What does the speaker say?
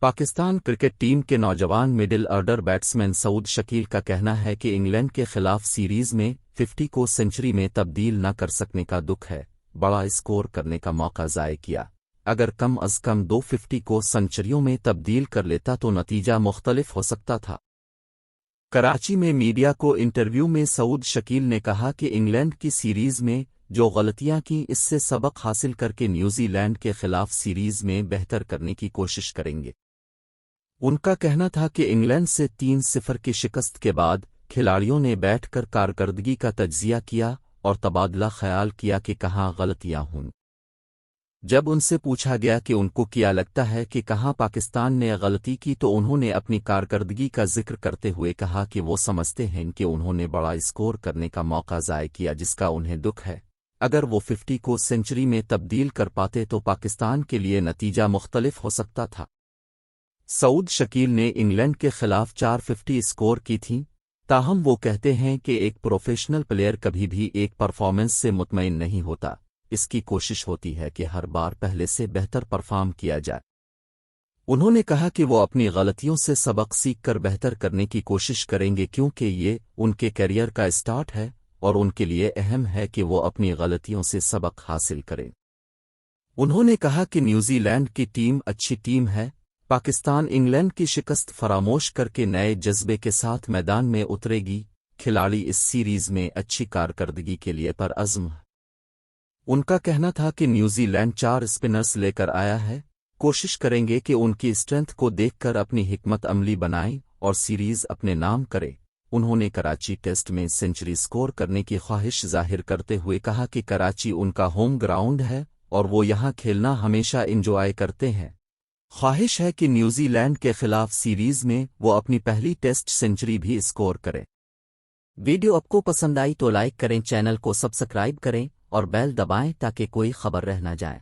Pakistan cricket team کے نوجوان middle order batsman سعود شکیل کا کہنا ہے کہ انگلینڈ کے خلاف سیریز میں 50 کو سنچری میں تبدیل نہ کر سکنے کا دکھ ہے، بڑا اسکور کرنے کا موقع ضائع کیا۔ اگر کم از کم 250 کو سنچریوں میں تبدیل کر لیتا تو نتیجہ مختلف ہو سکتا تھا۔ کراچی میں میڈیا کو انٹرویو میں سعود شکیل نے کہا کہ انگلینڈ کی سیریز میں جو غلطیاں کی اس سے سبق حاصل کر کے نیوزی لینڈ کے خلاف سیریز میں بہتر کرنے کی کوشش کریں گے۔ ان کا کہنا تھا کہ انگلینڈ سے 3-0 کی شکست کے بعد کھلاڑیوں نے بیٹھ کر کارکردگی کا تجزیہ کیا اور تبادلہ خیال کیا کہ کہاں غلطیاں ہوں۔ جب ان سے پوچھا گیا کہ ان کو کیا لگتا ہے کہ کہاں پاکستان نے غلطی کی تو انہوں نے اپنی کارکردگی کا ذکر کرتے ہوئے کہا کہ وہ سمجھتے ہیں کہ انہوں نے بڑا اسکور کرنے کا موقع ضائع کیا جس کا انہیں دکھ ہے۔ اگر وہ 50 کو سنچری میں تبدیل کر پاتے تو پاکستان کے لیے نتیجہ مختلف ہو سکتا تھا۔ سعود شکیل نے انگلینڈ کے خلاف 450 اسکور کی تھیں، تاہم وہ کہتے ہیں کہ ایک پروفیشنل پلیئر کبھی بھی ایک پرفارمنس سے مطمئن نہیں ہوتا، اس کی کوشش ہوتی ہے کہ ہر بار پہلے سے بہتر پرفارم کیا جائے۔ انہوں نے کہا کہ وہ اپنی غلطیوں سے سبق سیکھ کر بہتر کرنے کی کوشش کریں گے کیونکہ یہ ان کے کیریئر کا اسٹارٹ ہے اور ان کے لیے اہم ہے کہ وہ اپنی غلطیوں سے سبق حاصل کریں۔ انہوں نے کہا کہ نیوزی لینڈ کی ٹیم اچھی ٹیم ہے، پاکستان انگلینڈ کی شکست فراموش کر کے نئے جذبے کے ساتھ میدان میں اترے گی، کھلاڑی اس سیریز میں اچھی کارکردگی کے لیے پرعزم ہے۔ ان کا کہنا تھا کہ نیوزی لینڈ 4 اسپنرز لے کر آیا ہے، کوشش کریں گے کہ ان کی اسٹرینتھ کو دیکھ کر اپنی حکمت عملی بنائیں اور سیریز اپنے نام کرے۔ انہوں نے کراچی ٹیسٹ میں سنچری سکور کرنے کی خواہش ظاہر کرتے ہوئے کہا کہ کراچی ان کا ہوم گراؤنڈ ہے اور وہ یہاں کھیلنا ہمیشہ انجوائے کرتے ہیں۔ خواہش ہے کہ نیوزی لینڈ کے خلاف سیریز میں وہ اپنی پہلی ٹیسٹ سنچری بھی اسکور کریں۔ ویڈیو آپ کو پسند آئی تو لائک کریں، چینل کو سبسکرائب کریں اور بیل دبائیں تاکہ کوئی خبر رہ نہ جائے۔